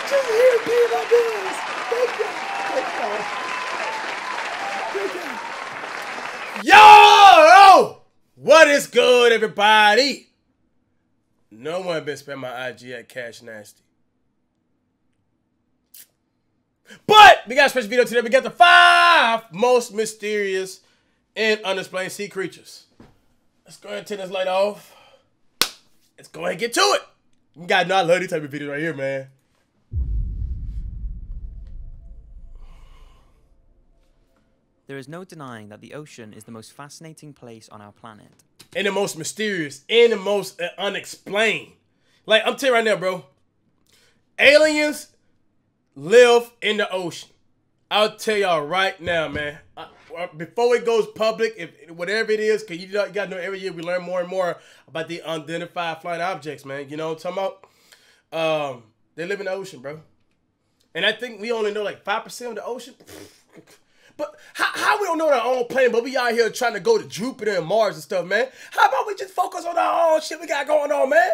Just here paying my bills. Thank you. Thank you. Yo! What is good, everybody? No one been spending my IG at Cash Nasty. But we got a special video today. We got the 5 most mysterious and unexplained sea creatures. Let's go ahead and turn this light off. Let's go ahead and get to it. You guys know I love these type of videos right here, man. There is no denying that the ocean is the most fascinating place on our planet. And the most mysterious, and the most unexplained. Like, I'm telling you right now, bro. Aliens live in the ocean. I'll tell y'all right now, man. Before it goes public, if whatever it is, because you gotta know every year we learn more and more about the unidentified flying objects, man. You know what I'm talking about? They live in the ocean, bro. And I think we only know like 5% of the ocean. But how we don't know our own planet, but we out here trying to go to Jupiter and Mars and stuff, man? How about we just focus on our own shit we got going on, man?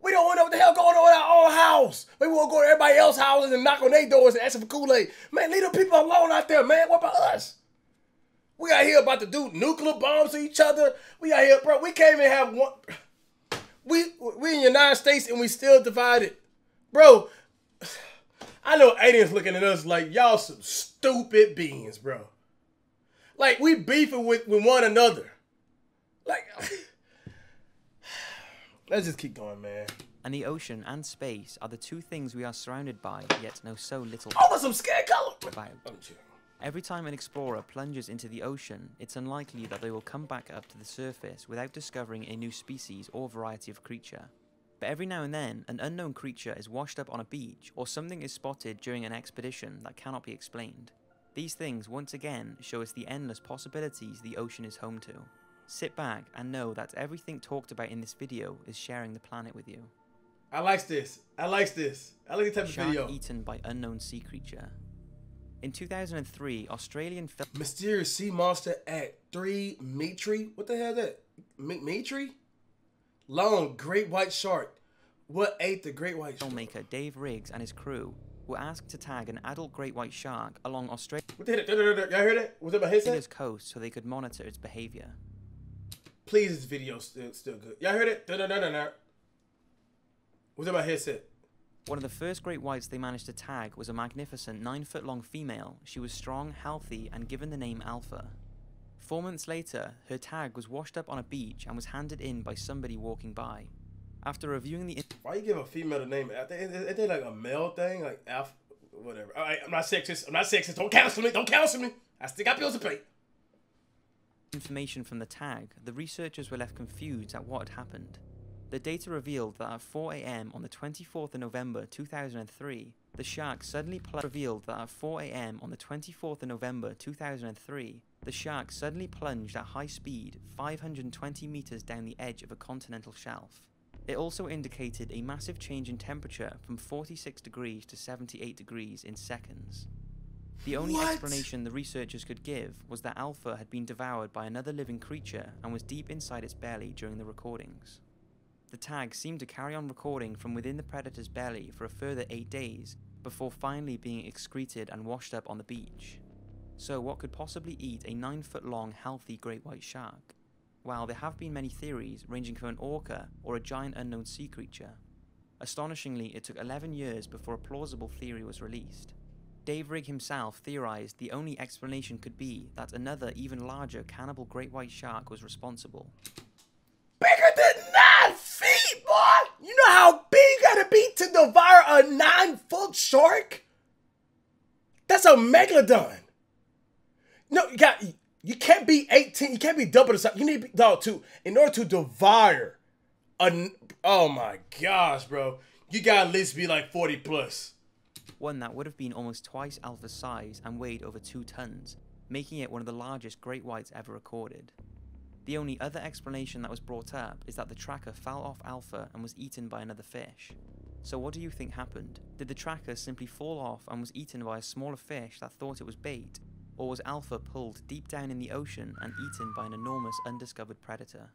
We don't know what the hell going on in our own house. Maybe we'll go to everybody else's houses and knock on their doors and ask for Kool-Aid. Man, leave the people alone out there, man. What about us? We out here about to do nuclear bombs to each other. We out here, bro. We can't even have one. We in the United States and we still divided. Bro, I know aliens looking at us like y'all some stupid beings, bro. Like we beefing with one another. Like, let's just keep going, man. And the ocean and space are the two things we are surrounded by, yet know so little Oh, some skin color about. Every time an explorer plunges into the ocean, it's unlikely that they will come back up to the surface without discovering a new species or variety of creature. But every now and then, an unknown creature is washed up on a beach, or something is spotted during an expedition that cannot be explained. These things once again show us the endless possibilities the ocean is home to. Sit back and know that everything talked about in this video is sharing the planet with you. I like this. I like this. I like this type of video. Shark eaten by unknown sea creature. In 2003, Australian film Mysterious sea monster at 3 Metri. What the hell is that? Metri? Long great white shark. What ate the great white shark? filmmaker Dave Riggs and his crew were asked to tag an adult great white shark along What the hell? Y'all heard that? Was that my headset? Australia's coast so they could monitor its behavior. Please, this video's still good. Y'all heard it? Was that my headset? One of the first great whites they managed to tag was a magnificent 9-foot-long female. She was strong, healthy, and given the name Alpha. 4 months later, her tag was washed up on a beach and was handed in by somebody walking by. After reviewing the Why you give a female the name? Is they like a male thing? Like Alpha? Whatever. All right, I'm not sexist. I'm not sexist. Don't cancel me. Don't cancel me. I still got bills to pay. information from the tag, the researchers were left confused at what had happened. The data revealed that at 4 AM on the 24th of November 2003, the shark suddenly plunged at high speed 520 meters down the edge of a continental shelf. It also indicated a massive change in temperature from 46 degrees to 78 degrees in seconds. The only explanation the researchers could give was that Alpha had been devoured by another living creature and was deep inside its belly during the recordings. The tag seemed to carry on recording from within the predator's belly for a further 8 days, before finally being excreted and washed up on the beach. So what could possibly eat a 9-foot-long healthy great white shark? Well, there have been many theories ranging from an orca or a giant unknown sea creature. Astonishingly, it took 11 years before a plausible theory was released. Dave Rigg himself theorized the only explanation could be that another even larger cannibal great white shark was responsible. Bigger than 9 feet, boy! You know how big you gotta be to devour a 9-foot shark? That's a megalodon. No, you can't be 18, you can't be double the size. You need to be, dog, too. In order to devour oh my gosh, bro. You gotta at least be like 40 plus. One that would have been almost twice Alpha's size and weighed over 2 tons, making it one of the largest great whites ever recorded. The only other explanation that was brought up is that the tracker fell off Alpha and was eaten by another fish. So what do you think happened? Did the tracker simply fall off and was eaten by a smaller fish that thought it was bait? Or was Alpha pulled deep down in the ocean and eaten by an enormous undiscovered predator?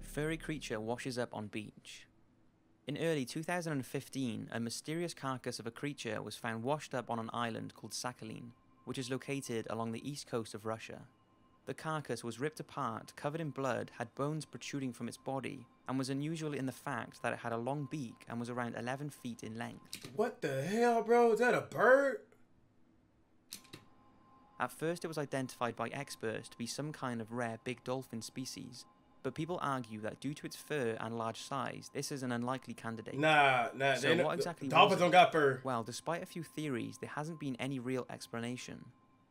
Furry creature washes up on beach. In early 2015, a mysterious carcass of a creature was found washed up on an island called Sakhalin, which is located along the east coast of Russia. The carcass was ripped apart, covered in blood, had bones protruding from its body, and was unusual in the fact that it had a long beak and was around 11 feet in length. What the hell, bro? Is that a bird? At first, it was identified by experts to be some kind of rare big dolphin species, but people argue that due to its fur and large size, this is an unlikely candidate. Nah. So what exactly dolphins don't got fur. Well, despite a few theories, there hasn't been any real explanation.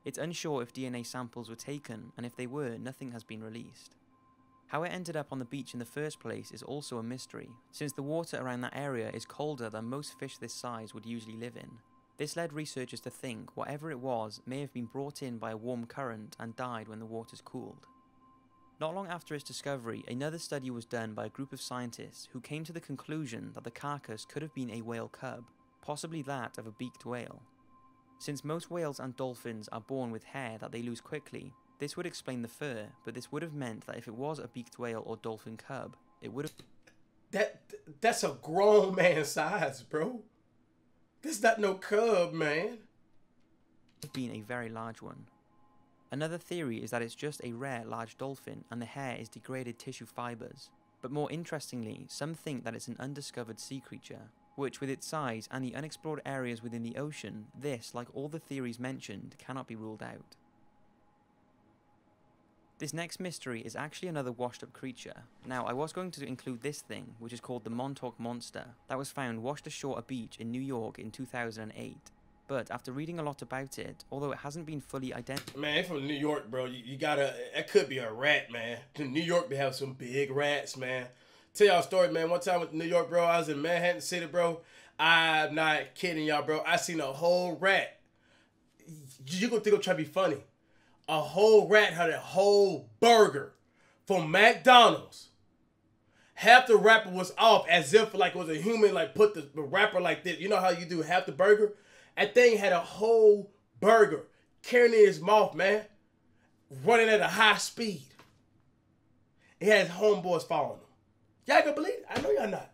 It's unsure if DNA samples were taken, and if they were, nothing has been released. How it ended up on the beach in the first place is also a mystery, since the water around that area is colder than most fish this size would usually live in. This led researchers to think whatever it was may have been brought in by a warm current and died when the waters cooled. Not long after its discovery, another study was done by a group of scientists who came to the conclusion that the carcass could have been a whale cub, possibly that of a beaked whale. Since most whales and dolphins are born with hair that they lose quickly, this would explain the fur, but this would have meant that if it was a beaked whale or dolphin cub, it would have... That's a grown man size, bro. This not no cub, man. Been a very large one. Another theory is that it's just a rare large dolphin and the hair is degraded tissue fibers. But more interestingly, some think that it's an undiscovered sea creature, which with its size and the unexplored areas within the ocean, this, like all the theories mentioned, cannot be ruled out. This next mystery is actually another washed up creature. Now, I was going to include this thing, which is called the Montauk Monster, that was found washed ashore a beach in New York in 2008. But after reading a lot about it, although it hasn't been fully identified... Man, from New York, bro, you gotta... That could be a rat, man. In New York, they have some big rats, man. Tell y'all a story, man. One time with New York, bro, I was in Manhattan City, bro. I'm not kidding y'all, bro. I seen a whole rat. You gonna think I'm trying to be funny. A whole rat had a whole burger from McDonald's. Half the wrapper was off as if like it was a human, like put the wrapper like this. You know how you do half the burger? That thing had a whole burger carrying in his mouth, man. Running at a high speed. He had his homeboys following him. Y'all gonna believe it? I know y'all not.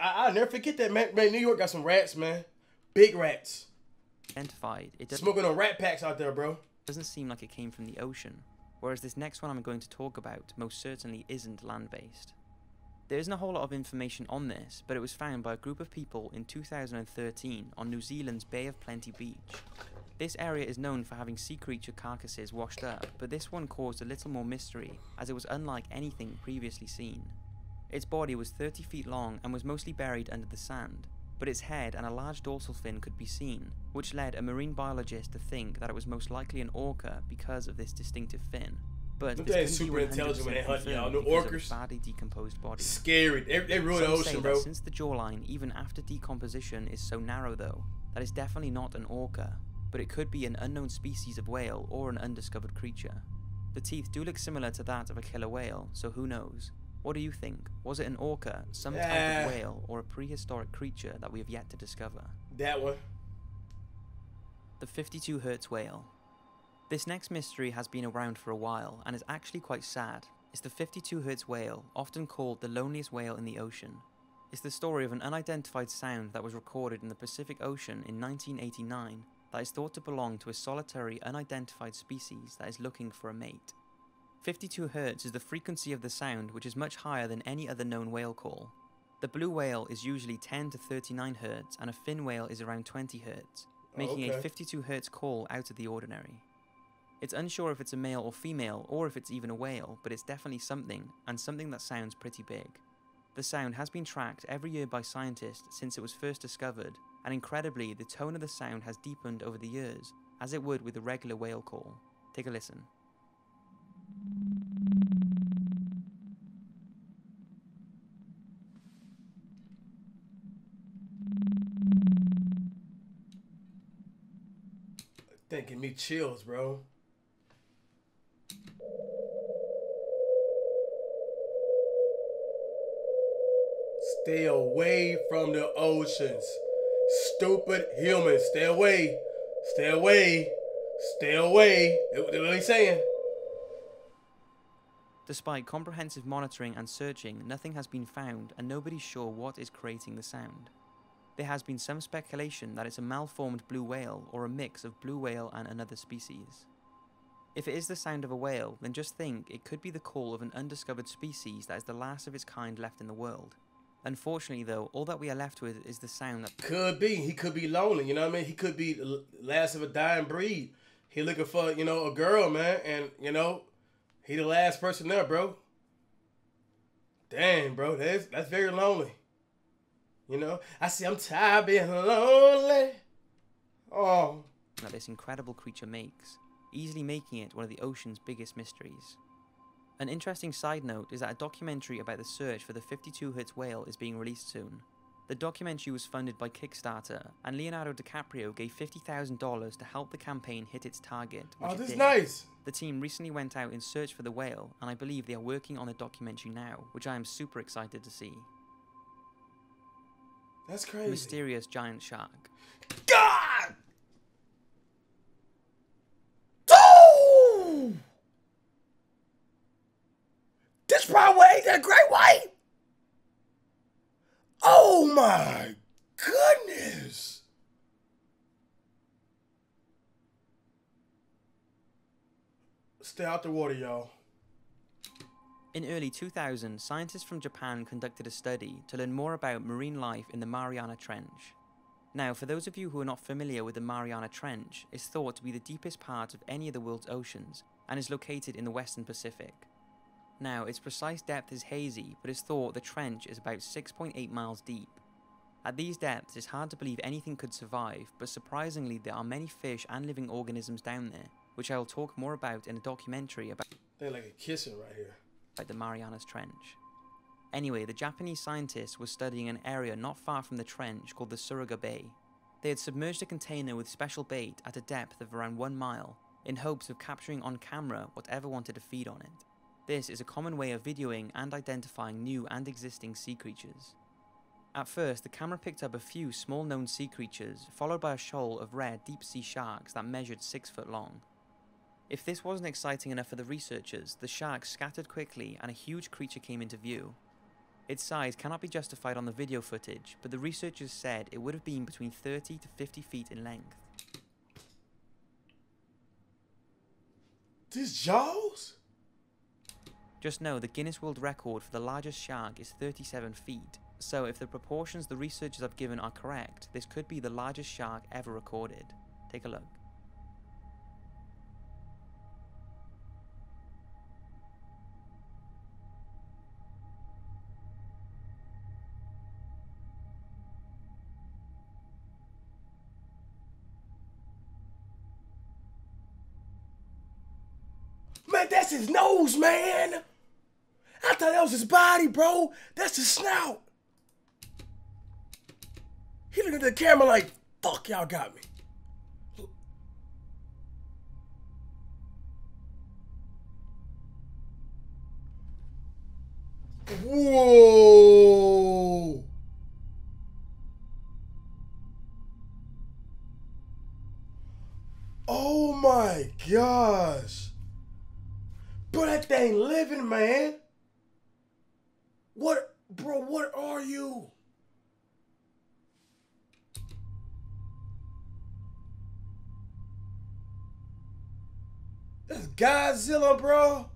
I'll never forget that, man. Man, New York got some rats, man. Big rats. Identified. It smoking on rat packs out there, bro. Doesn't seem like it came from the ocean, whereas this next one I'm going to talk about most certainly isn't land-based. There isn't a whole lot of information on this, but it was found by a group of people in 2013 on New Zealand's Bay of Plenty beach. This area is known for having sea creature carcasses washed up, but this one caused a little more mystery, as it was unlike anything previously seen. Its body was 30 feet long and was mostly buried under the sand, but its head and a large dorsal fin could be seen, which led a marine biologist to think that it was most likely an orca because of this distinctive fin. But they're super intelligent when they hunt y'all. No orcas. Badly decomposed body. Scary. They rule the ocean, bro. Since the jawline, even after decomposition, is so narrow, though, that it's definitely not an orca, but it could be an unknown species of whale or an undiscovered creature. The teeth do look similar to that of a killer whale, so who knows? What do you think? Was it an orca, some type of whale, or a prehistoric creature that we have yet to discover? That one. The 52 Hertz whale. This next mystery has been around for a while and is actually quite sad. It's the 52 Hertz whale, often called the loneliest whale in the ocean. It's the story of an unidentified sound that was recorded in the Pacific Ocean in 1989 that is thought to belong to a solitary unidentified species that is looking for a mate. 52 Hertz is the frequency of the sound, which is much higher than any other known whale call. The blue whale is usually 10 to 39 Hertz and a fin whale is around 20 Hertz, making a 52 Hertz call out of the ordinary. It's unsure if it's a male or female, or if it's even a whale, but it's definitely something, and something that sounds pretty big. The sound has been tracked every year by scientists since it was first discovered, and incredibly, the tone of the sound has deepened over the years, as it would with a regular whale call. Take a listen. That give me chills, bro. Stay away from the oceans. Stupid humans. Stay away. Stay away. Stay away. That's what he's saying. Despite comprehensive monitoring and searching, nothing has been found and nobody's sure what is creating the sound. There has been some speculation that it's a malformed blue whale or a mix of blue whale and another species. If it is the sound of a whale, then just think it could be the call of an undiscovered species that is the last of its kind left in the world. Unfortunately though, all that we are left with is the sound that... Could be. He could be lonely, you know what I mean? He could be the last of a dying breed. He looking for, you know, a girl, man. And, you know, he the last person there, bro. Damn, bro. That's very lonely. You know? I'm tired of being lonely. Oh. That this incredible creature makes, easily making it one of the ocean's biggest mysteries. An interesting side note is that a documentary about the search for the 52-Hz whale is being released soon. The documentary was funded by Kickstarter, and Leonardo DiCaprio gave $50,000 to help the campaign hit its target. Oh, this is nice. The team recently went out in search for the whale, and I believe they are working on the documentary now, which I am super excited to see. That's crazy. Mysterious giant shark. God! Oh! This probably ain't that great white. Oh my goodness. Stay out the water, y'all. In early 2000, scientists from Japan conducted a study to learn more about marine life in the Mariana Trench. Now, for those of you who are not familiar with the Mariana Trench, it's thought to be the deepest part of any of the world's oceans and is located in the Western Pacific. Now, its precise depth is hazy, but it's thought the trench is about 6.8 miles deep. At these depths, it's hard to believe anything could survive, but surprisingly there are many fish and living organisms down there, which I will talk more about in a documentary about They're like a kissing right here. The Marianas Trench. Anyway, the Japanese scientists were studying an area not far from the trench called the Suruga Bay. They had submerged a container with special bait at a depth of around 1 mile, in hopes of capturing on camera whatever wanted to feed on it. This is a common way of videoing and identifying new and existing sea creatures. At first, the camera picked up a few small known sea creatures, followed by a shoal of rare deep sea sharks that measured 6 foot long. If this wasn't exciting enough for the researchers, the sharks scattered quickly and a huge creature came into view. Its size cannot be justified on the video footage, but the researchers said it would have been between 30 to 50 feet in length. This Jaws? Just know the Guinness World Record for the largest shark is 37 feet, so if the proportions the researchers have given are correct, this could be the largest shark ever recorded. Take a look. Man, that's his nose, man. I thought that was his body, bro. That's his snout. He looking at the camera like, fuck, y'all got me. Whoa. Oh my gosh. Bro, that thing living, man. What, bro, what are you? That's Godzilla, bro.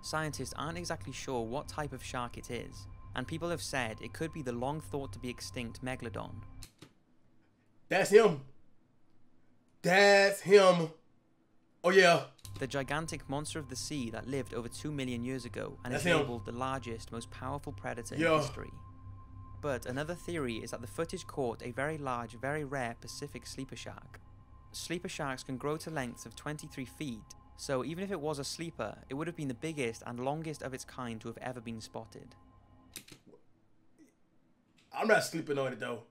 Scientists aren't exactly sure what type of shark it is, and people have said it could be the long thought to be extinct megalodon. That's him. That's him. Oh yeah. The gigantic monster of the sea that lived over 2 million years ago and That's is him. labeled the largest, most powerful predator in Yeah. history. But another theory is that the footage caught a very large, very rare Pacific sleeper shark. Sleeper sharks can grow to lengths of 23 feet, so even if it was a sleeper, it would have been the biggest and longest of its kind to have ever been spotted. I'm not sleeping on it though.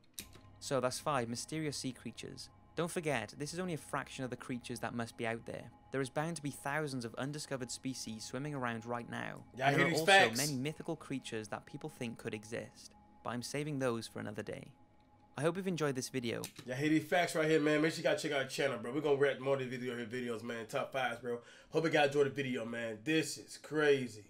So that's 5 mysterious sea creatures. Don't forget, this is only a fraction of the creatures that must be out there. There is bound to be thousands of undiscovered species swimming around right now. And there are also many mythical creatures that people think could exist, but I'm saving those for another day. I hope you've enjoyed this video. Y'all hear these facts right here, man. Make sure you gotta check out our channel, bro. We're gonna react more to these videos, man. Top 5s, bro. Hope you guys enjoyed the video, man. This is crazy.